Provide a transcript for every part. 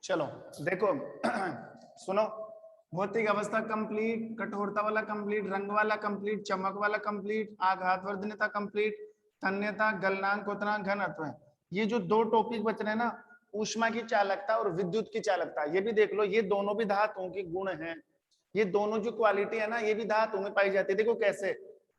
चलो देखो सुनो, भौतिक अवस्था कंप्लीट, कठोरता वाला कंप्लीट, रंग वाला कंप्लीट, चमक वाला कंप्लीट, आघातवर्धनता कंप्लीट, तन्यता, गलनांक, क्वथनांक, घनत्व। ये जो दो टॉपिक बच रहे हैं ना, ऊष्मा की चालकता और विद्युत की चालकता, ये भी देख लो, ये दोनों भी धातुओं के गुण हैं। ये दोनों जो क्वालिटी है ना, ये भी धातु में पाई जाती है। देखो कैसे,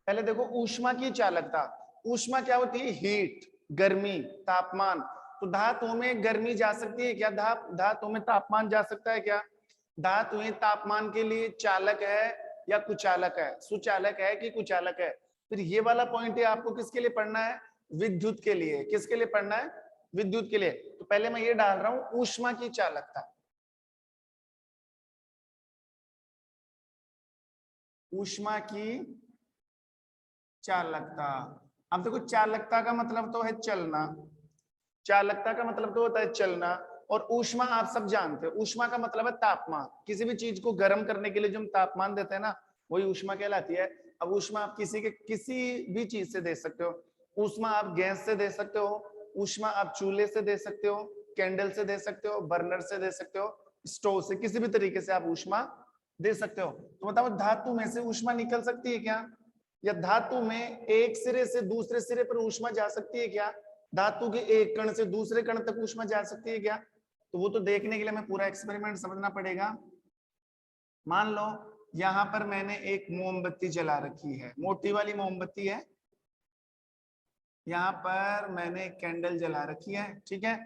पहले देखो ऊष्मा की चालकता। ऊष्मा क्या होती है? हीट, गर्मी, तापमान। तो धातुओं में गर्मी जा सकती है क्या? धातुओं में तापमान जा सकता है क्या? धातुएं तापमान के लिए चालक है या कुचालक है? सुचालक है कि कुचालक है? फिर ये वाला पॉइंट है आपको किसके लिए पढ़ना है? विद्युत के लिए। किसके लिए पढ़ना है? विद्युत के लिए। तो पहले मैं ये डाल रहा हूं ऊष्मा की चालकता। ऊष्मा की चालकता। अब देखो, चालकता का मतलब तो है चलना, चालकता का मतलब तो होता है चलना, और ऊष्मा आप सब जानते हो, ऊष्मा का मतलब है तापमान। किसी भी चीज को गर्म करने के लिए जो हम तापमान देते हैं ना, वही ऊष्मा कहलाती है। अब ऊष्मा आप किसी भी चीज से दे सकते हो। ऊष्मा आप गैस से दे सकते हो, ऊष्मा आप चूल्हे से दे सकते हो, कैंडल से दे सकते हो, बर्नर से दे सकते हो, स्टोव से, किसी भी तरीके से आप ऊष्मा दे सकते हो। तो बताओ, धातु में से ऊष्मा निकल सकती है क्या? या धातु में एक सिरे से दूसरे सिरे पर ऊष्मा जा सकती है क्या? धातु के एक कण से दूसरे कण तक ऊष्मा जा सकती है क्या? तो वो तो देखने के लिए हमें पूरा एक्सपेरिमेंट समझना पड़ेगा। मान लो यहां पर मैंने एक मोमबत्ती जला रखी है, मोटी वाली मोमबत्ती है। यहाँ पर मैंने कैंडल जला रखी है, ठीक है।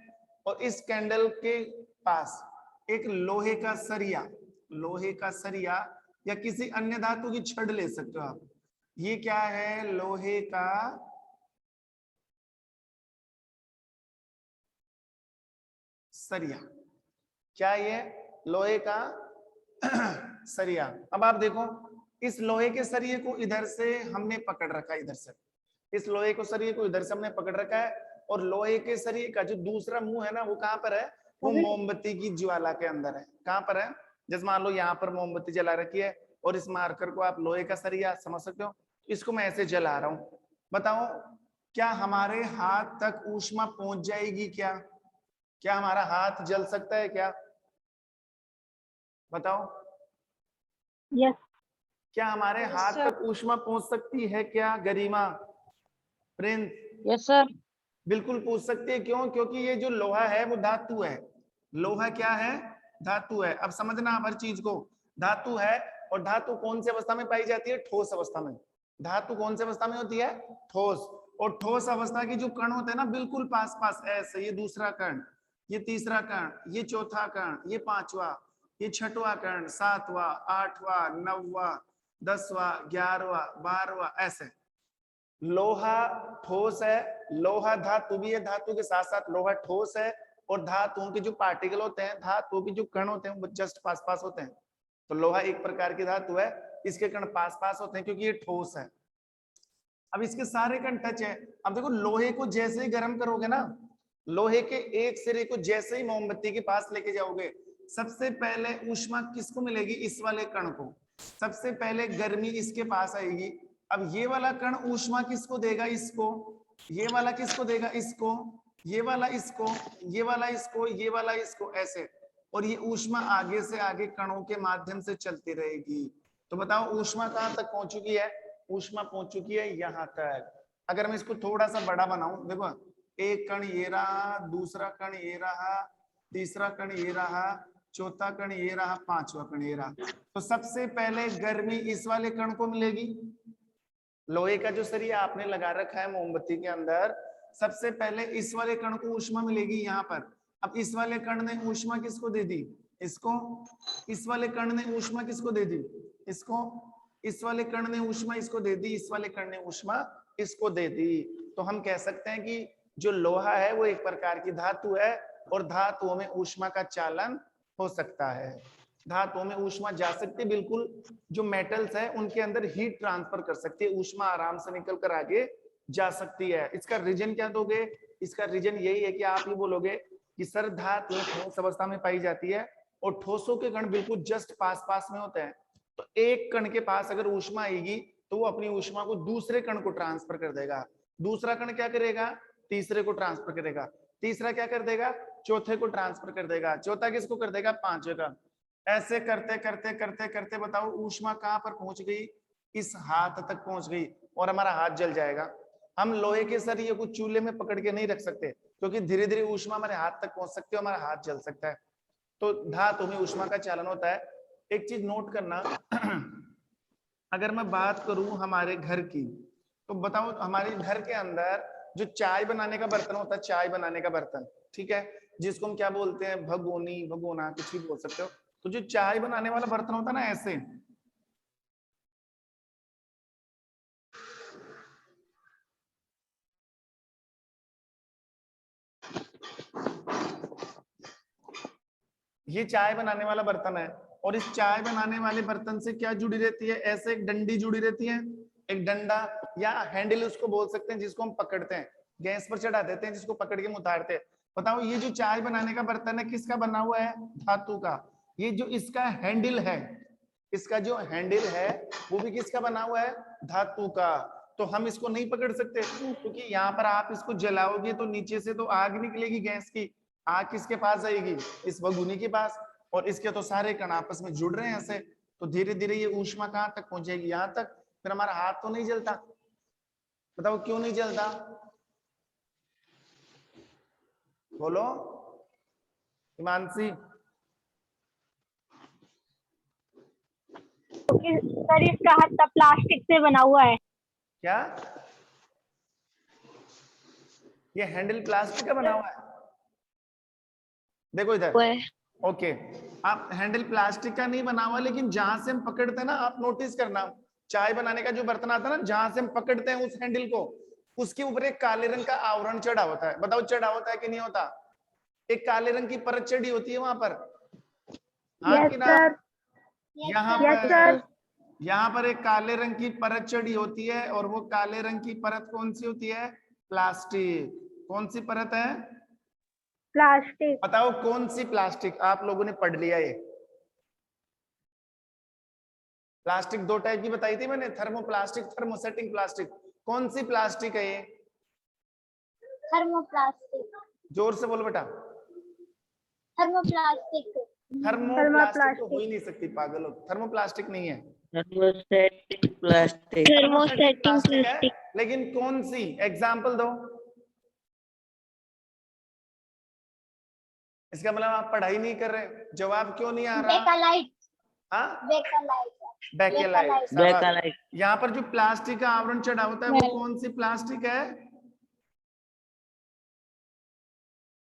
और इस कैंडल के पास एक लोहे का सरिया, लोहे का सरिया या किसी अन्य धातु की छड़ ले सकते हो आप। ये क्या है? लोहे का सरिया। क्या ये? लोहे का सरिया। अब आप देखो, इस लोहे के सरिये को इधर से हमने पकड़ रखा है, इधर से इस लोहे को सरिये को इधर से हमने पकड़ रखा है, और लोहे के सरिये का जो दूसरा मुंह है ना, वो कहां पर है? वो मोमबत्ती की ज्वाला के अंदर है। कहां पर है? जैसे मान लो यहाँ पर मोमबत्ती जला रखी है, और इस मार्कर को आप लोहे का सरिया समझ सकते हो, इसको मैं ऐसे जला रहा हूं। बताओ, क्या हमारे हाथ तक ऊष्मा पहुंच जाएगी क्या? क्या हमारा हाथ जल सकता है क्या? बताओ, यस क्या हमारे हाथ तक ऊष्मा पहुंच सकती है क्या? गरिमा, प्रिंस? Yes sir. बिल्कुल पूछ सकते हैं। क्यों? क्योंकि ये जो लोहा है वो धातु है। लोहा क्या है? धातु है। अब समझना आप हर चीज को, धातु है, और धातु कौन सी अवस्था में पाई जाती है? ठोस अवस्था में। धातु कौन सी अवस्था में होती है? ठोस। और ठोस अवस्था की जो कण होते हैं ना, बिल्कुल पास पास ऐसे, ये दूसरा कण, ये तीसरा कण, ये चौथा कण, ये पांचवा, ये छठवां कण, सातवां, आठवां, नौवां, 10वां, 11वां, 12वां, ऐसे। लोहा ठोस है, लोहा धातु भी है, धातु के साथ साथ लोहा ठोस है, और धातुओं के जो पार्टिकल होते हैं, धातुओं के जो कण होते हैं, वो जस्ट पास पास होते हैं। तो लोहा एक प्रकार की धातु है, इसके कण पास पास होते हैं क्योंकि ये ठोस है। अब इसके सारे कण टच है। अब देखो, लोहे को जैसे ही गर्म करोगे ना, लोहे के एक सिरे को जैसे ही मोमबत्ती के पास लेके जाओगे, सबसे पहले ऊष्मा किसको मिलेगी? इस वाले कण को। सबसे पहले गर्मी इसके पास आएगी। अब ये वाला कण ऊष्मा किसको देगा? इसको। ये वाला किसको देगा? इसको। ये वाला इसको, ये वाला इसको, ये वाला इसको, ऐसे। और ये ऊष्मा आगे से आगे कणों के माध्यम से चलती रहेगी। तो बताओ, ऊष्मा कहां तक पहुंच चुकी है? ऊष्मा पहुंच चुकी है यहां तक। अगर मैं इसको थोड़ा सा बड़ा बनाऊं, देखो, एक कण ये रहा, दूसरा कण ये रहा, तीसरा कण ये रहा, चौथा कण ये रहा, पांचवा कण ये रहा। तो सबसे पहले गर्मी इस वाले कण को मिलेगी। लोहे का जो सरिया आपने लगा रखा है मोमबत्ती के अंदर, सबसे पहले इस वाले कण को ऊष्मा मिलेगी यहाँ पर। अब इस वाले कण ने ऊष्मा किसको दे दी? इसको। इस वाले कण ने ऊष्मा किसको दे दी? इसको। इस वाले कण ने ऊष्मा इसको दे दी, इस वाले कण ने ऊष्मा इसको दे दी। तो हम कह सकते हैं कि जो लोहा है वो एक प्रकार की धातु है, और धातुओं में ऊष्मा का चालन हो सकता है। धातुओं में ऊष्मा जा सकती है, बिल्कुल। जो मेटल्स है उनके अंदर हीट ट्रांसफर कर सकती है, ऊष्मा आराम से निकल कर आगे जा सकती है। इसका रीजन क्या दोगे? इसका रीजन यही है कि आप ये बोलोगे कि सर, धातु ठोस अवस्था में पाई जाती है, और ठोसों के कण बिल्कुल जस्ट पास पास में होते हैं। तो एक कण के पास अगर ऊष्मा आएगी, तो वो अपनी ऊष्मा को दूसरे कण को ट्रांसफर कर देगा। दूसरा कण क्या करेगा? तीसरे को ट्रांसफर करेगा। तीसरा क्या कर देगा? चौथे को ट्रांसफर कर देगा, चौथा किसको कर देगा, पांचवे का। ऐसे करते करते करते करते बताओ ऊष्मा कहां पर पहुंच गई, इस हाथ तक पहुंच गई और हमारा हाथ जल जाएगा। हम लोहे के सरिये को चूल्हे में पकड़ के नहीं रख सकते क्योंकि धीरे धीरे ऊष्मा हमारे हाथ तक पहुंच सकती है, हमारा हाथ जल सकता है। तो धातु में ऊष्मा का चालन होता है। एक चीज नोट करना, अगर मैं बात करूं हमारे घर की, तो बताओ हमारे घर के अंदर जो चाय बनाने का बर्तन होता है, चाय बनाने का बर्तन, ठीक है, जिसको हम क्या बोलते हैं, भगोनी, भगोना, कुछ भी बोल सकते हो। तो जो चाय बनाने वाला बर्तन होता है ना, ऐसे ये चाय बनाने वाला बर्तन है, और इस चाय बनाने वाले बर्तन से क्या जुड़ी रहती है, ऐसे एक डंडी जुड़ी रहती है, एक डंडा या हैंडल उसको बोल सकते हैं, जिसको हम पकड़ते हैं, गैस पर चढ़ा देते हैं, जिसको पकड़ के हम उतारते हैं। बताओ ये जो चाय बनाने का बर्तन है किसका बना हुआ है, धातु का। ये जो इसका हैंडल है, इसका जो हैंडल है वो भी किसका बना हुआ है, धातु का। तो हम इसको नहीं पकड़ सकते क्योंकि यहाँ पर आप इसको जलाओगे तो नीचे से तो आग निकलेगी गैस की, आग किसके पास जाएगी, इस भगुनी के पास, और इसके तो सारे कण आपस में जुड़ रहे हैं ऐसे, तो धीरे धीरे ये ऊष्मा कहां तक पहुंचेगी, यहाँ तक, फिर हमारा हाथ तो नहीं जलता। बताओ क्यों नहीं जलता, बोलो हिमांशी। क्योंकि सर इसका हत्था प्लास्टिक से बना हुआ है। क्या, ये हैंडल प्लास्टिक का बना हुआ है, देखो इधर, ओके। आप हैंडल प्लास्टिक का नहीं बना हुआ, लेकिन जहां से हम पकड़ते हैं ना, आप नोटिस करना, चाय बनाने का जो बर्तन आता है ना, जहां से हम पकड़ते हैं उस हैंडल को, उसके ऊपर एक काले रंग का आवरण चढ़ा होता है। बताओ चढ़ा होता है कि नहीं होता, एक काले रंग की परत चढ़ी होती है वहां पर, हाँ कि ना, यहाँ पर एक काले रंग की परत चढ़ी होती है, और वो काले रंग की परत कौन सी होती है, प्लास्टिक। कौन सी परत है, प्लास्टिक। बताओ कौन सी प्लास्टिक, आप लोगों ने पढ़ लिया ये। प्लास्टिक दो टाइप की बताई थी मैंने, थर्मोप्लास्टिक, थर्मोसेटिंग प्लास्टिक। कौन सी प्लास्टिक है ये, थर्मोप्लास्टिक। जोर से बोलो बेटा, थर्मोप्लास्टिक। थर्मोप्लास्टिक तो हो ही नहीं सकती, पागल हो, थर्मोप्लास्टिक नहीं है, थर्मोसेटिंग प्लास्टिक। थर्मोसेटिंग प्लास्टिक है, प्लास्टिक। लेकिन कौन सी, एग्जाम्पल दो। इसका मतलब आप पढ़ाई नहीं कर रहे, जवाब क्यों नहीं आ रहा, बेकालाइट। हाँ, बेकालाइट। बेकेलाइट। यहाँ पर जो प्लास्टिक का आवरण चढ़ा होता है वो कौन सी प्लास्टिक है,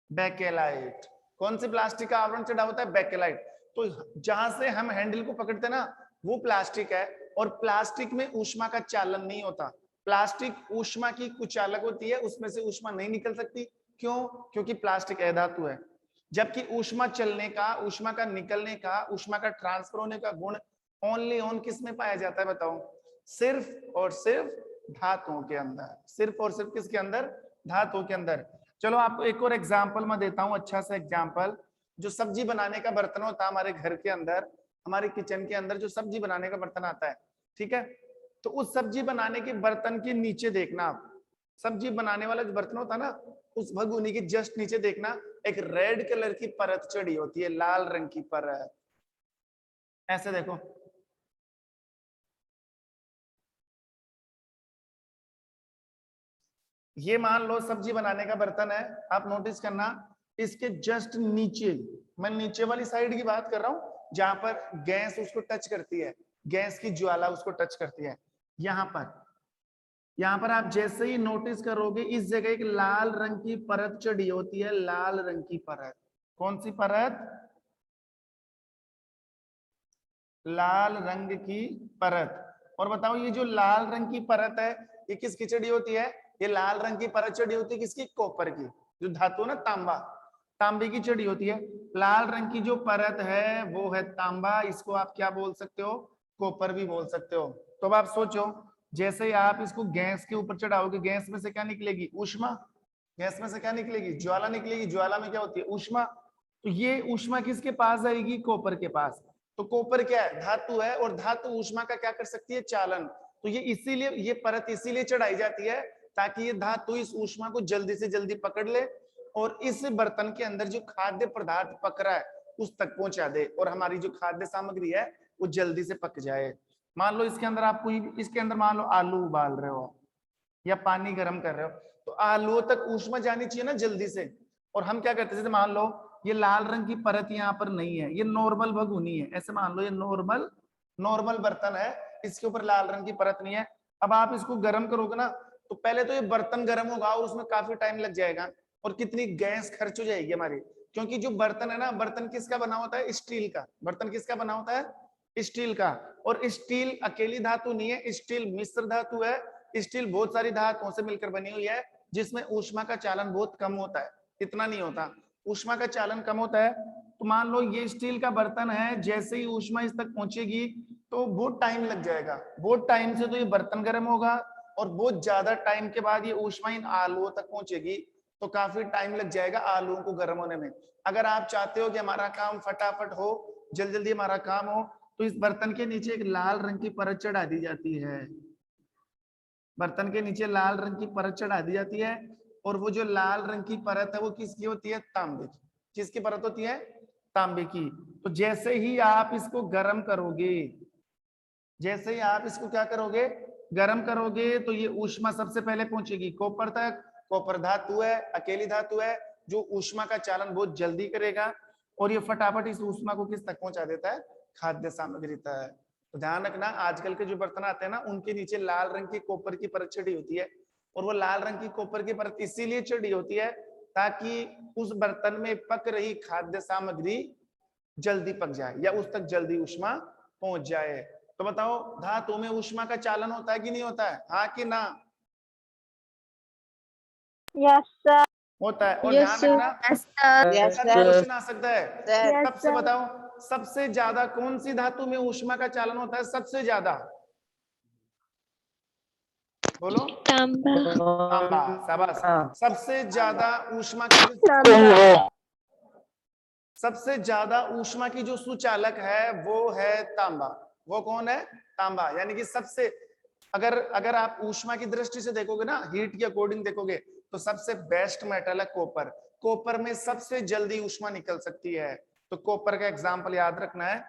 बेकेलाइट। कौन सी प्लास्टिक का आवरण चढ़ा होता है, बेकेलाइट। तो जहां से हम हैंडल को पकड़ते हैं ना, वो प्लास्टिक है, और प्लास्टिक में ऊष्मा का चालन नहीं होता। प्लास्टिक ऊष्मा की कुचालक होती है, उसमें से ऊष्मा नहीं निकल सकती। क्यों, क्योंकि प्लास्टिक अधातु है। जबकि ऊष्मा चलने का, ऊष्मा का निकलने का, ऊष्मा का ट्रांसफर होने का गुण ओनली ऑन किस में पाया जाता है, बताओ, सिर्फ और सिर्फ धातुओं के अंदर, सिर्फ और सिर्फ किसके अंदर, धातुओं के अंदर। चलो आपको एक और एग्जाम्पल मैं देता हूं, अच्छा सा एग्जाम्पल। जो सब्जी बनाने का बर्तन होता है हमारे घर के अंदर, हमारे किचन के अंदर जो सब्जी बनाने का बर्तन आता है, ठीक है, तो उस सब्जी बनाने के बर्तन के नीचे देखना आप, सब्जी बनाने वाला जो बर्तन होता है ना, उस भगोनी के जस्ट नीचे देखना, एक रेड कलर की परत चढ़ी होती है, लाल रंग की परत, ऐसे देखो, ये मान लो सब्जी बनाने का बर्तन है। आप नोटिस करना, इसके जस्ट नीचे, मैं नीचे वाली साइड की बात कर रहा हूं, जहां पर गैस उसको टच करती है, गैस की ज्वाला उसको टच करती है, यहाँ पर आप जैसे ही नोटिस करोगे, इस जगह एक लाल रंग की परत चढ़ी होती है, लाल रंग की परत। कौन सी परत, लाल रंग की परत। और बताओ ये जो लाल रंग की परत है, ये किसकी चढ़ी होती है, ये लाल रंग की परत चढ़ी होती है किसकी, कॉपर की, जो धातु है ना, तांबा, तांबे की चढ़ी होती है। लाल रंग की जो परत है वो है तांबा, इसको आप क्या बोल सकते हो, कॉपर भी बोल सकते हो। तो अब आप सोचो, जैसे ही आप इसको गैस के ऊपर चढ़ाओगे, गैस में से क्या निकलेगी, ऊष्मा, गैस में से क्या निकलेगी, ज्वाला निकलेगी, ज्वाला में क्या होती है, ऊष्मा। तो ये ऊष्मा किसके पास आएगी, कॉपर के पास। तो कॉपर क्या है, धातु है, और धातु ऊष्मा का क्या कर सकती है, चालन। तो ये इसीलिए, ये परत इसीलिए चढ़ाई जाती है ताकि ये धातु इस ऊष्मा को जल्दी से जल्दी पकड़ ले और इस बर्तन के अंदर जो खाद्य पदार्थ पक रहा है उस तक पहुंचा दे और हमारी जो खाद्य सामग्री है वो जल्दी से पक जाए। मान लो इसके अंदर आपको इसके अंदर मान लो आलू उबाल रहे हो या पानी गर्म कर रहे हो, तो आलूओं तक ऊष्मा जानी चाहिए ना जल्दी से। और हम क्या करते हैं, जैसे मान लो ये लाल रंग की परत यहाँ पर नहीं है, ये नॉर्मल भगोनी है, ऐसे मान लो ये नॉर्मल नॉर्मल बर्तन है, इसके ऊपर लाल रंग की परत नहीं है। अब आप इसको गर्म करोगे ना तो पहले तो ये बर्तन गर्म होगा और उसमें काफी टाइम लग जाएगा और कितनी गैस खर्च हो जाएगी हमारी, क्योंकि जो बर्तन है ना, बर्तन किसका बना होता है, स्टील का। बर्तन किसका बना होता है, स्टील का। और स्टील अकेली धातु नहीं है, स्टील मिश्र धातु है। स्टील बहुत सारी धातुओं से मिलकर बनी हुई है जिसमें ऊष्मा का चालन बहुत कम होता है, इतना नहीं होता, ऊष्मा का चालन कम होता है। तो मान लो ये स्टील का बर्तन है, जैसे ही ऊष्मा इस तक पहुंचेगी तो बहुत टाइम लग जाएगा, बहुत टाइम से तो ये बर्तन गर्म होगा और बहुत ज्यादा टाइम के बाद ये ऊष्मा इन आलूओं तक पहुंचेगी, तो काफी टाइम लग जाएगा आलूओं को गर्म होने में। अगर आप चाहते हो कि हमारा काम फटाफट हो, जल्दी जल्दी हमारा काम हो, तो इस बर्तन के नीचे एक लाल रंग की परत चढ़ा दी जाती है। बर्तन के नीचे लाल रंग की परत चढ़ा दी जाती है और वो जो लाल रंग की परत है वो किसकी होती है, तांबे की। किसकी परत होती है, तांबे की। तो जैसे ही आप इसको गर्म करोगे, जैसे ही आप इसको क्या करोगे, गर्म करोगे, तो ये ऊष्मा सबसे पहले पहुंचेगी कॉपर तक। कॉपर धातु है, अकेली धातु है, जो ऊष्मा का चालन बहुत जल्दी करेगा और ये फटाफट इस ऊष्मा को किस तक पहुंचा देता है, खाद्य सामग्री तक। तो ध्यान रखना, आजकल के जो बर्तन आते हैं ना, उनके नीचे लाल रंग की कॉपर की परत चढ़ी होती है। और वो लाल रंग की कॉपर की परत इसीलिए चढ़ी होती है ताकि उस बर्तन में पक रही खाद्य सामग्री जल्दी पक जाए या उस तक जल्दी ऊष्मा पहुंच जाए। तो बताओ, धातु में ऊष्मा का चालन होता है कि नहीं होता है, हाँ कि ना? Yes sir. होता है। और Yes, ध्यान sir. रखना, Yes, इसका भी sir. क्वेश्चन आ सकता है। Yes, सबसे sir. बताओ, सबसे ज्यादा कौन सी धातु में ऊष्मा का चालन होता है, सबसे ज्यादा बोलो। तांबा। तांबा, शाबाश। हाँ। सबसे ज्यादा ऊष्मा की जो तांबा। सबसे ज्यादा ऊष्मा की जो सुचालक है वो है तांबा। वो कौन है, तांबा। यानी कि सबसे, अगर अगर आप ऊष्मा की दृष्टि से देखोगे ना, हीट के अकॉर्डिंग देखोगे, तो सबसे बेस्ट मेटल है कॉपर। कॉपर में सबसे जल्दी ऊष्मा निकल सकती है। तो कॉपर का एग्जांपल याद रखना है,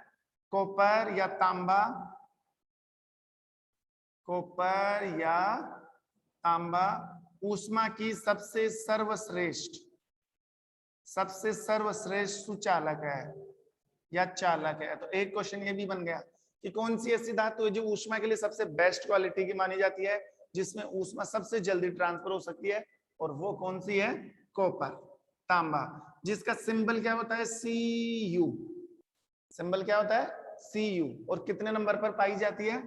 कॉपर या तांबा, कॉपर या तांबा ऊष्मा की सबसे सर्वश्रेष्ठ सुचालक है या चालक है। तो एक क्वेश्चन ये भी बन गया कि कौन सी ऐसी धातु है जो ऊष्मा के लिए सबसे बेस्ट क्वालिटी की मानी जाती है, जिसमें ऊष्मा सबसे जल्दी ट्रांसफर हो सकती है, और वो कौन सी है, कॉपर, तांबा, जिसका सिंबल क्या होता है, Cu। सिंबल क्या होता है, Cu। और कितने नंबर पर पाई जाती है,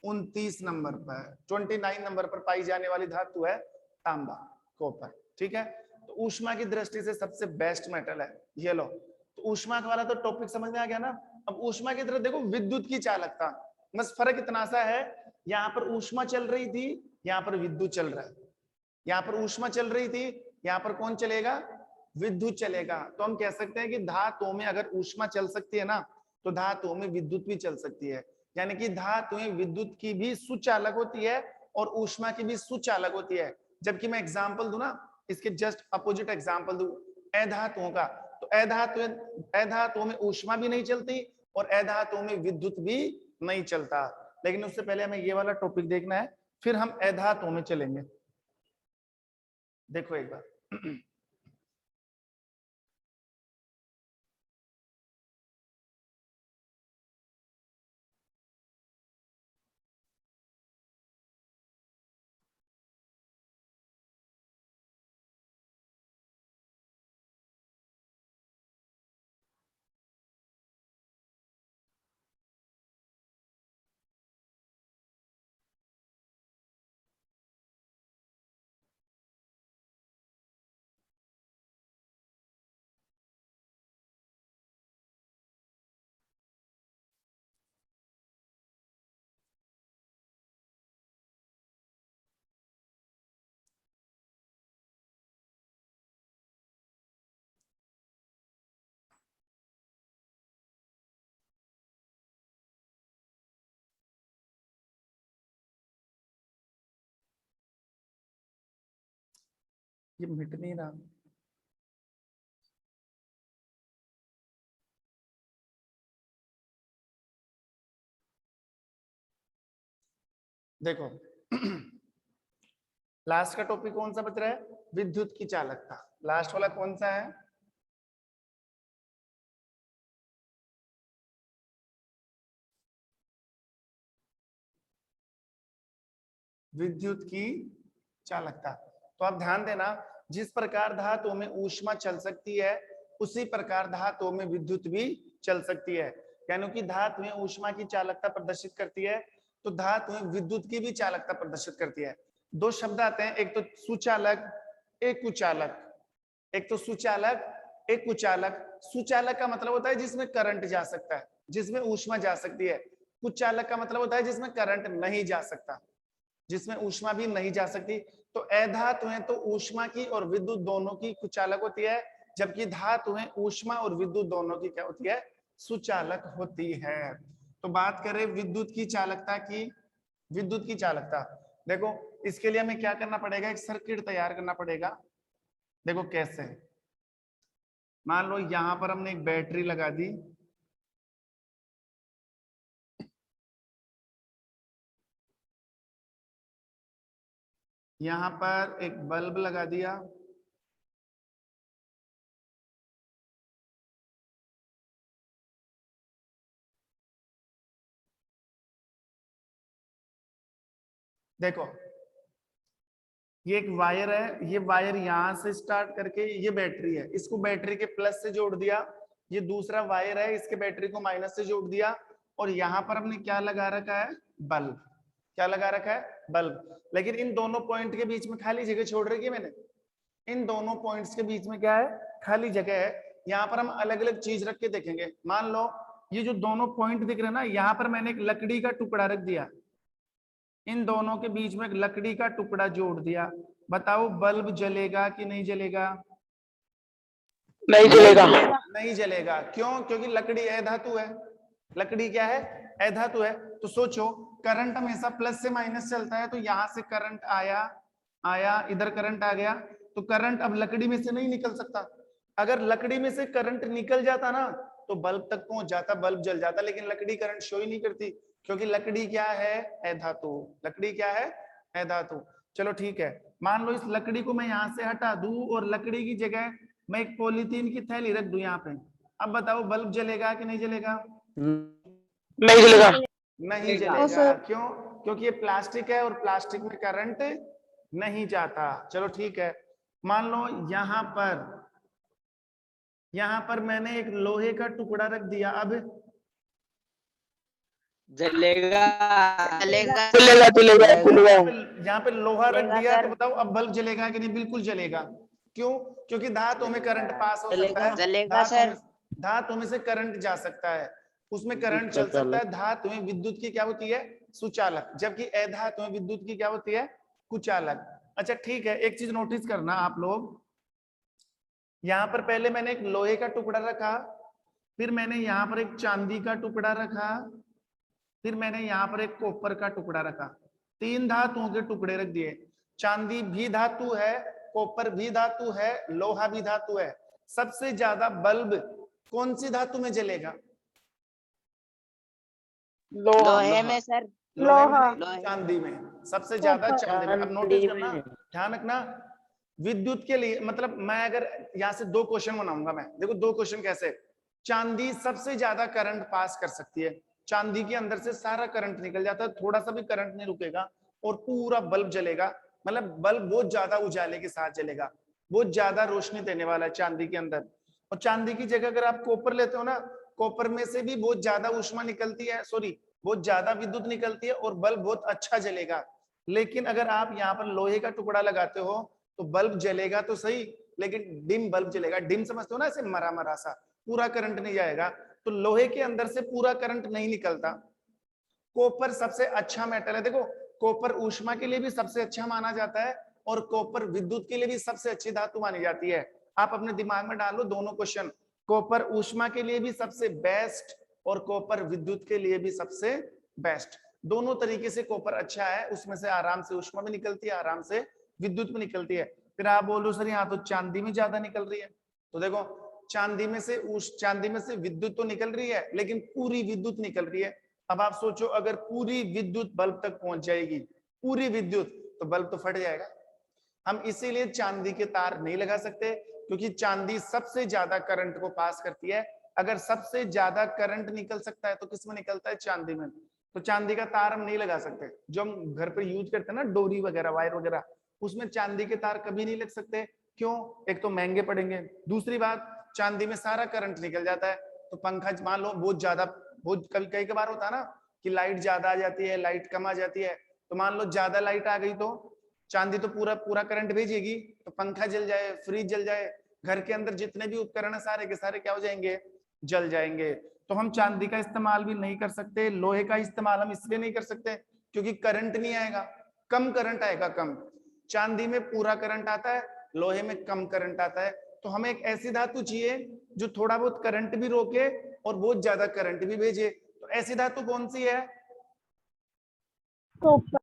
29 नंबर पर, 29 नंबर पर पाई जाने वाली धातु है तांबा, कॉपर। ठीक है, तो ऊष्मा की दृष्टि से सबसे बेस्ट मेटल है ये। लो, तो ऊष्मा वाला तो टॉपिक समझ में आ गया ना। अब ऊष्मा की तरफ देखो, विद्युत की चालकता, बस फर्क इतना सा है, यहाँ पर ऊष्मा चल रही थी, यहाँ पर विद्युत चल रहा है। यहाँ पर ऊष्मा चल रही थी, यहाँ पर कौन चलेगा, विद्युत चलेगा। तो हम कह सकते हैं कि धातुओं में अगर ऊष्मा चल सकती है ना, तो धातुओं में विद्युत भी चल सकती है। यानी कि धातुएं विद्युत की भी सुचालक होती है और ऊष्मा की भी सुचालक होती है। जबकि मैं एग्जांपल दूं ना, इसके जस्ट अपोजिट एग्जांपल दूं अधातुओं का, तो अधातुओं में ऊष्मा भी नहीं चलती और अधातुओं में विद्युत भी नहीं चलता। लेकिन उससे पहले हमें ये वाला टॉपिक देखना है, फिर हम अधातुओं में चलेंगे। देखो एक बार, ये मिट नहीं रहा। देखो लास्ट का टॉपिक कौन सा बच रहा है? विद्युत की चालकता। लास्ट वाला कौन सा है? विद्युत की चालकता। तो आप ध्यान देना, जिस प्रकार धातुओं में ऊष्मा चल सकती है उसी प्रकार धातुओं में विद्युत भी चल सकती है। यानी कि धातुएं ऊष्मा की चालकता प्रदर्शित करती है तो धातुएं विद्युत की भी चालकता प्रदर्शित करती है। दो शब्द आते हैं, एक तो सुचालक, एक कुचालक। एक तो सुचालक, एक कुचालक। सुचालक का मतलब होता है जिसमें करंट जा सकता है, जिसमें ऊष्मा जा सकती है। कुचालक का मतलब होता है जिसमें करंट नहीं जा सकता, जिसमें ऊष्मा भी नहीं जा सकती। तो अधातुएं तो ऊष्मा की और विद्युत दोनों की कुचालक होती है, जबकि धातुएं ऊष्मा और विद्युत दोनों की क्या होती है? सुचालक होती है। तो बात करें विद्युत की चालकता की। विद्युत की चालकता देखो, इसके लिए हमें क्या करना पड़ेगा? एक सर्किट तैयार करना पड़ेगा। देखो कैसे, मान लो यहां पर हमने एक बैटरी लगा दी, यहां पर एक बल्ब लगा दिया, देखो ये एक वायर है, ये वायर यहां से स्टार्ट करके ये बैटरी है, इसको बैटरी के प्लस से जोड़ दिया। ये दूसरा वायर है, इसके बैटरी को माइनस से जोड़ दिया। और यहाँ पर हमने क्या लगा रखा है? बल्ब। क्या लगा रखा है? बल्ब। लेकिन इन दोनों पॉइंट के बीच में खाली जगह छोड़ रखी है मैंने। इन दोनों पॉइंट्स के बीच में क्या है? खाली जगह है। यहाँ पर हम अलग अलग चीज रख के देखेंगे। मान लो ये जो दोनों पॉइंट दिख रहे हैं ना, यहाँ पर मैंने एक लकड़ी का टुकड़ा रख दिया, इन दोनों के बीच में एक लकड़ी का टुकड़ा जोड़ दिया। बताओ बल्ब जलेगा कि नहीं जलेगा? नहीं जलेगा। नहीं जलेगा। क्यों? क्योंकि लकड़ी अधातु है। लकड़ी क्या है? अधातु है। तो सोचो, करंट हमेशा प्लस से माइनस चलता है, तो यहां से करंट आया, इधर करंट आ गया, तो करंट अब लकड़ी में से नहीं निकल सकता। अगर लकड़ी में से करंट निकल जाता ना तो बल्ब तक पहुंच जाता, बल्ब जल जाता, लेकिन लकड़ी करंट शो ही नहीं करती, क्योंकि लकड़ी क्या है? अधातु। लकड़ी क्या है? अधातु। चलो ठीक है, मान लो इस लकड़ी को मैं यहाँ से हटा दूं और लकड़ी की जगह मैं एक पॉलीथीन की थैली रख दूं यहाँ पे। अब बताओ बल्ब जलेगा कि नहीं जलेगा? नहीं जलेगा। नहीं जलेगा। क्यों? क्योंकि ये प्लास्टिक है और प्लास्टिक में करंट नहीं जाता। चलो ठीक है, मान लो यहाँ पर मैंने एक लोहे का टुकड़ा रख दिया। अब जलेगा। जलेगा। जलेगा जलेगा। यहाँ पे लोहा रख जलेगा दिया, तो सर। बताओ अब बल्ब जलेगा कि नहीं? बिल्कुल जलेगा। क्यों? क्योंकि धातुओं में करंट पास हो सकता है, जलेगा सर। धातुओं में से करंट जा सकता है, उसमें करंट चल सकता है। धातुएं विद्युत की क्या होती है? सुचालक, जबकि अधातुएं विद्युत की क्या होती है? कुचालक। अच्छा ठीक है, एक चीज नोटिस करना आप लोग, यहाँ पर पहले मैंने एक लोहे का टुकड़ा रखा, फिर मैंने यहाँ पर एक चांदी का टुकड़ा रखा, फिर मैंने यहाँ पर एक कॉपर का टुकड़ा रखा। तीन धातुओं के टुकड़े रख दिए। चांदी भी धातु है, कॉपर भी धातु है, लोहा भी धातु है। सबसे ज्यादा बल्ब कौन सी धातु में जलेगा? लोहे में सर। लोहा। चांदी में सबसे ज्यादा चांदी में। अब नोटिस करना, ध्यान रखना, विद्युत के लिए मतलब मैं अगर यहाँ से दो क्वेश्चन बनाऊंगा, मैं देखो दो क्वेश्चन कैसे। चांदी सबसे ज्यादा करंट पास कर सकती है, चांदी के अंदर से सारा करंट निकल जाता है, थोड़ा सा भी करंट नहीं रुकेगा और पूरा बल्ब जलेगा। मतलब बल्ब बहुत ज्यादा उजाले के साथ जलेगा, बहुत ज्यादा रोशनी देने वाला है चांदी के अंदर। और चांदी की जगह अगर आप कॉपर लेते हो ना, कॉपर में से भी बहुत ज्यादा ऊष्मा निकलती है, सॉरी बहुत ज्यादा विद्युत निकलती है और बल्ब बहुत अच्छा जलेगा। लेकिन अगर आप यहाँ पर लोहे का टुकड़ा लगाते हो तो बल्ब जलेगा तो सही, लेकिन डिम बल्ब जलेगा। डिम समझते हो ना, ऐसे मरा मरा सा, पूरा करंट नहीं जाएगा। तो लोहे के अंदर से पूरा करंट नहीं निकलता। कॉपर सबसे अच्छा मेटल है। देखो कॉपर ऊष्मा के लिए भी सबसे अच्छा माना जाता है और कॉपर विद्युत के लिए भी सबसे अच्छी धातु मानी जाती है। आप अपने दिमाग में डालो दोनों क्वेश्चन, कॉपर ऊष्मा के लिए भी सबसे बेस्ट और कॉपर विद्युत के लिए भी सबसे बेस्ट। दोनों तरीके से कॉपर अच्छा है, उसमें से आराम से ऊष्मा भी निकलती है, आराम से विद्युत में निकलती है। फिर आप बोलो सर यहाँ तो चांदी में ज्यादा निकल रही है, तो देखो चांदी में से विद्युत तो निकल रही है, लेकिन पूरी विद्युत निकल रही है। अब आप सोचो अगर पूरी विद्युत बल्ब तक पहुंच जाएगी, पूरी विद्युत, तो बल्ब तो फट जाएगा। हम इसीलिए चांदी के तार नहीं लगा सकते, क्योंकि चांदी सबसे ज्यादा करंट को पास करती है। अगर सबसे ज्यादा करंट निकल सकता है तो किसमें निकलता है? चांदी में। तो चांदी का तार हम नहीं लगा सकते। जो हम घर पे यूज करते हैं ना, डोरी वगैरह, वायर वगैरह, उसमें चांदी के तार कभी नहीं लग सकते। क्यों? एक तो महंगे पड़ेंगे, दूसरी बात चांदी में सारा करंट निकल जाता है। तो पंखा मान लो बहुत ज्यादा, बहुत कभी कई बार होता है ना कि लाइट ज्यादा आ जाती है, लाइट कम आ जाती है, तो मान लो ज्यादा लाइट आ गई तो चांदी तो पूरा पूरा करंट भेजेगी, तो पंखा जल जाए, फ्रिज जल जाए, घर के अंदर जितने भी उपकरण है सारे के सारे क्या हो जाएंगे? जल जाएंगे। तो हम चांदी का इस्तेमाल भी नहीं कर सकते। लोहे का इस्तेमाल हम इसलिए नहीं कर सकते क्योंकि करंट नहीं आएगा, कम करंट आएगा, कम। चांदी में पूरा करंट आता है, लोहे में कम करंट आता है। तो हमें एक ऐसी धातु चाहिए जो थोड़ा बहुत करंट भी रोके और बहुत ज्यादा करंट भी भेजे। तो ऐसी धातु कौन सी है? कॉपर।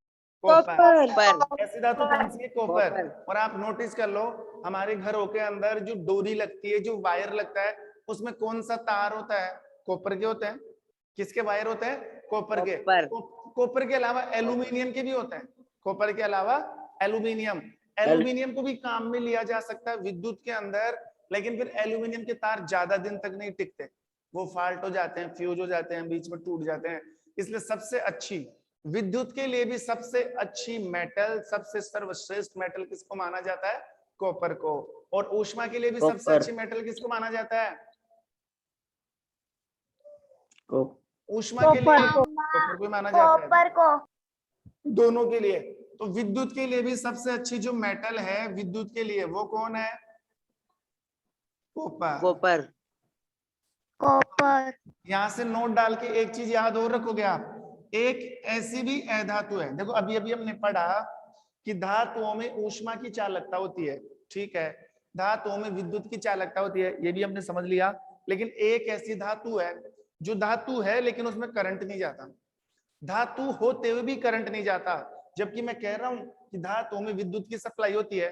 ऐसी धातु कौन सी है? कॉपर। और आप नोटिस कर लो, हमारे घरों के अंदर जो डोरी लगती है, जो वायर लगता है, उसमें कौन सा तार होता है? कॉपर के होते हैं। किसके वायर होते हैं? कॉपर के। कॉपर के अलावा एल्यूमिनियम के भी होते हैं। कॉपर के अलावा एल्यूमिनियम, एल्यूमिनियम को भी काम में लिया जा सकता है विद्युत के अंदर, लेकिन फिर एल्यूमिनियम के तार ज्यादा दिन तक नहीं टिकते, वो फाल्ट हो जाते हैं, फ्यूज हो जाते हैं, बीच में टूट जाते हैं। इसलिए सबसे अच्छी, विद्युत के लिए भी सबसे अच्छी मेटल, सबसे सर्वश्रेष्ठ मेटल किसको माना जाता है? कॉपर को। और ऊष्मा के लिए भी सबसे अच्छी मेटल किसको माना जाता है? ऊष्मा के लिए कॉपर को माना जाता है, दोनों के लिए। तो विद्युत के लिए भी सबसे अच्छी जो मेटल है विद्युत के लिए, वो कौन है? कॉपर। यहां से नोट डाल के एक चीज याद और रखोगे आप, एक ऐसी भी अधातु है, देखो अभी अभी हमने पढ़ा कि धातुओं में ऊष्मा की चालकता होती है, ठीक है, धातुओं में विद्युत की चालकता होती है, ये भी हमने समझ लिया। लेकिन एक ऐसी धातु है जो धातु है लेकिन उसमें करंट नहीं जाता, धातु होते हुए भी करंट नहीं जाता। जबकि मैं कह रहा हूं कि धातुओं में विद्युत की सप्लाई होती है,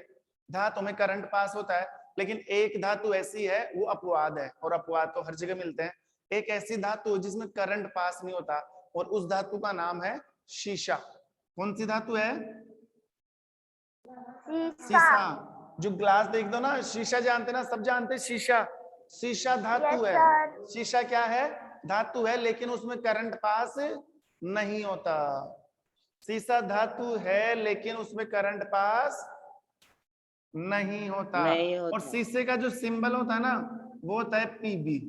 धातु में करंट पास होता है, लेकिन एक धातु ऐसी है, वो अपवाद है, और अपवाद तो हर जगह मिलते हैं। एक ऐसी धातु जिसमें करंट पास नहीं होता, और उस धातु का नाम है शीशा। कौन सी धातु है? शीशा। जो ग्लास देख दो ना, शीशा जानते ना, सब जानते शीशा, शीशा धातु है। शीशा क्या है? धातु है, लेकिन उसमें करंट पास नहीं होता। शीशा धातु है लेकिन उसमें करंट पास नहीं होता। और शीशे का जो सिंबल होता है ना, वो होता है पीबी।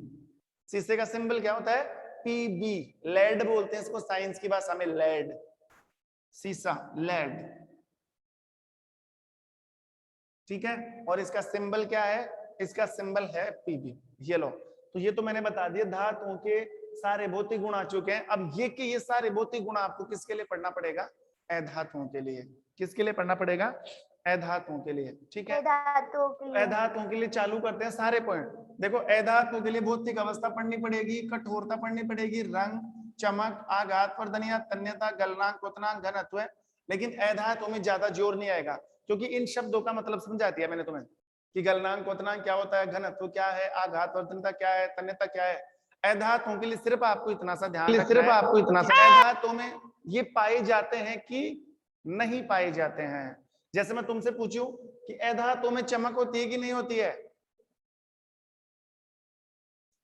शीशे का सिंबल क्या होता है? पीबी। लेड बोलते हैं इसको साइंस की भाषा में, लेड, शीशा, लेड, ठीक है। और इसका सिंबल क्या है? इसका सिंबल है पीबी। ये लो, तो ये तो मैंने बता दिया, धातुओं के सारे भौतिक गुण आ चुके हैं। अब ये सारे भौतिक गुण आपको किसके लिए पढ़ना पड़ेगा? अधातुओं के लिए। किसके लिए पढ़ना पड़ेगा? अधातुओं के लिए, ठीक है। अधातुओं के लिए चालू करते हैं सारे पॉइंट। देखो, अधातुओं के लिए भौतिक अवस्था पढ़नी पड़ेगी, कठोरता पढ़नी पड़ेगी, रंग, चमक, आघात, वर्धनीयता, तन्यता, गलनांक, क्वथनांक, घनत्व। लेकिन अधातुओं में ज्यादा जोर नहीं आएगा, क्योंकि इन शब्दों का मतलब समझा दिया मैंने तुम्हें कि गलनांक, क्वथनांक क्या होता है, घनत्व क्या है, आघात, वर्धनीयता क्या है, तन्यता क्या है। अधातुओं के लिए सिर्फ आपको इतना सा ध्यान रखना है, सिर्फ आपको इतना सा, अधातुओं में ये पाए जाते हैं कि नहीं पाए जाते हैं। जैसे मैं तुमसे पूछूं कि अधातुओं में चमक होती है कि नहीं होती है?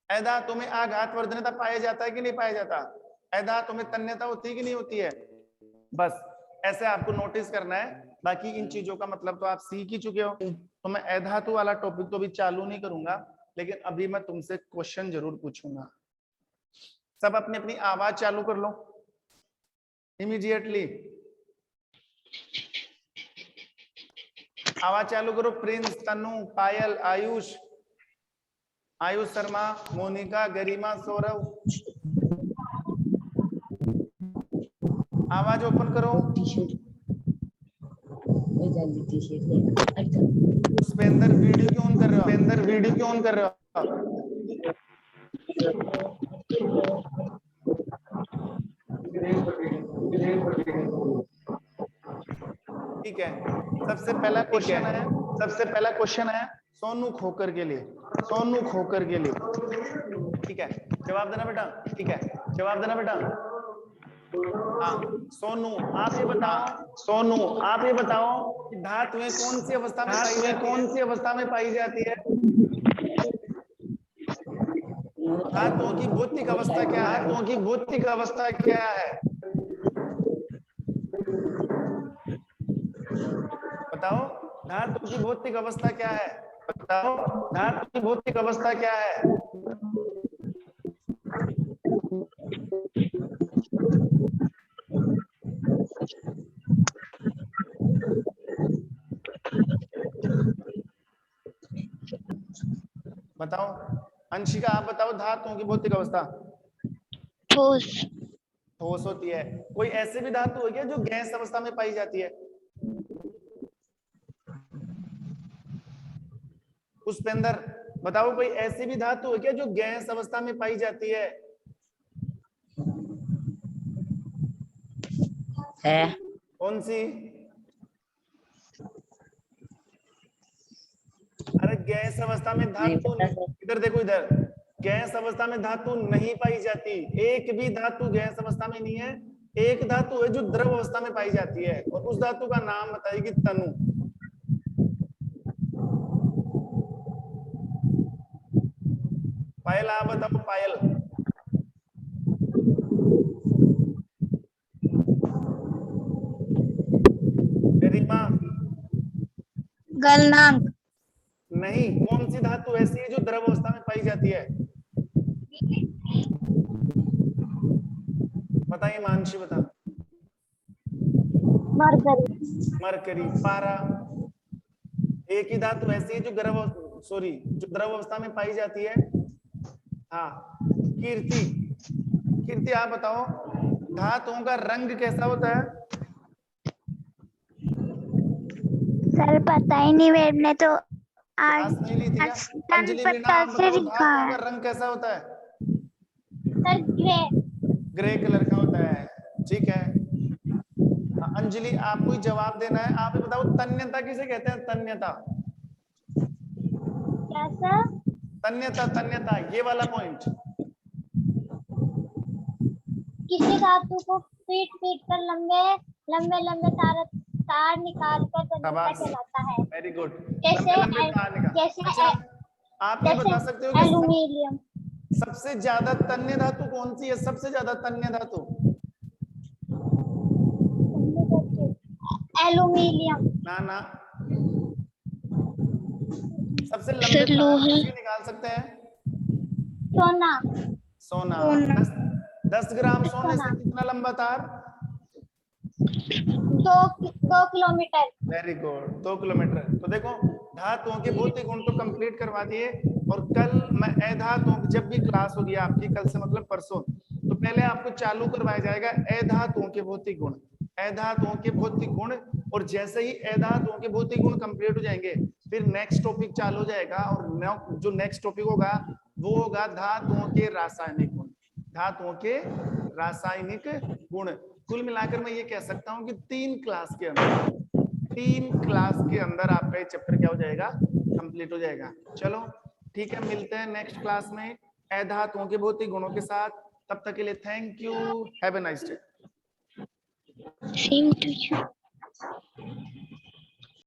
अधातुओं में आघात, वर्धनीयता पाया जाता है कि नहीं पाया जाता? अधातुओं में तन्यता होती है कि नहीं होती है? बस ऐसे आपको नोटिस करना है। बाकी इन चीजों का मतलब तो आप सीख ही चुके हो, तो मैं अधातु वाला टॉपिक तो अभी चालू नहीं करूंगा, लेकिन अभी मैं तुमसे क्वेश्चन जरूर पूछूंगा। सब अपनी अपनी आवाज चालू कर लो इमीडिएटली, आवाज चालू करो। प्रिंस, तनु, पायल, आयुष, आयुष शर्मा, मोनिका, गरिमा, सौरभ, आवाज ओपन करो। उपेंद्र, वीडियो क्यों ऑन कर रहे हो? उपेंद्र, वीडियो क्यों ऑन कर रहे हो? ठीक है, सबसे पहला क्वेश्चन है सोनू खोकर के लिए, सोनू खोकर के लिए, ठीक है। जवाब देना बेटा, ठीक है, जवाब देना बेटा। हाँ सोनू आप ये बताओ, सोनू आप ये बताओ कि धातुएं कौन सी अवस्था में पाई जाती है, कौन सी अवस्था में पाई जाती है? धातुओं की भौतिक अवस्था क्या है? धातुओं की भौतिक अवस्था क्या है बताओ? धातु की भौतिक अवस्था क्या है? बताओ धातु की भौतिक अवस्था क्या है? बताओ अंशिका आप बताओ धातुओं की भौतिक अवस्था। ठोस। ठोस होती है। कोई ऐसे भी धातु है क्या जो गैस अवस्था में पाई जाती है? पुष्पेंद्र बताओ कोई ऐसी भी धातु है क्या जो गैस अवस्था में पाई जाती है? है। कौन सी? अरे गैस अवस्था में धातु, इधर देखो इधर, गैस अवस्था में धातु नहीं पाई जाती। एक भी धातु गैस अवस्था में नहीं है। एक धातु है जो द्रव अवस्था में पाई जाती है और उस धातु का नाम बताइए तनु। पायल आप बताओ पायल। रिमा गलनांक। नहीं, कौन सी धातु ऐसी है जो द्रव अवस्था में पाई जाती है? बताइए मानसी बता। मरकरी। मरकरी। पारा। एक ही धातु ऐसी है जो द्रव अवस्था में पाई जाती है। हाँ कीर्ति, कीर्ति आप बताओ धातुओं का रंग कैसा होता है? सर पता ही नहीं, मैंने तो क्लास नहीं ली थी क्या? अंजलि मीना आप बताओ धातुओं का रंग कैसा होता है? Sir grey. ग्रे कलर का होता है। ठीक है अंजलि आपको ही जवाब देना है। आप ही बताओ तन्यता किसे कहते हैं? तन्यता। क्या सर? तन्यता, तन्यता ये वाला पॉइंट। किसी धातु को पीट पीट कर लंबे लंबे लंबे तार निकाल कर तन्यता कहलाता है। Very good. जैसे अच्छा आप ये बता सकते हो कि एल्यूमिनियम। सबसे ज्यादा तन्य धातु कौन सी है? सबसे ज्यादा तन्य धातु एल्यूमिनियम। ना सबसे लंबे तार किसके निकाल सकते हैं? सोना। सोना। 10 ग्राम सोने से कितना लंबा तार? 2 किलोमीटर। Very good 2 kilometre. तो देखो धातुओं के भौतिक गुण तो कंप्लीट करवा दिए और कल मैं अधातुओं जब भी क्लास होगी आपकी, कल से मतलब परसों, तो पहले आपको चालू करवाया जाएगा अधातुओं के भौतिक गुण, अधातुओं के भौतिक गुण। और जैसे ही अधातुओं के भौतिक गुण कंप्लीट हो जाएंगे फिर नेक्स्ट टॉपिक चालू हो जाएगा और जो नेक्स्ट टॉपिक होगा वो होगा धातुओं के रासायनिक गुण। धातुओं के रासायनिक गुण। कुल मिलाकर मैं ये कह सकता हूं कि 3 क्लास के अंदर आपका ये चैप्टर क्या हो जाएगा? कंप्लीट हो जाएगा। चलो ठीक है, मिलते हैं नेक्स्ट क्लास में अधातुओं के भौतिक गुणों के साथ। तब तक के लिए thank you, have a nice day. Same to you.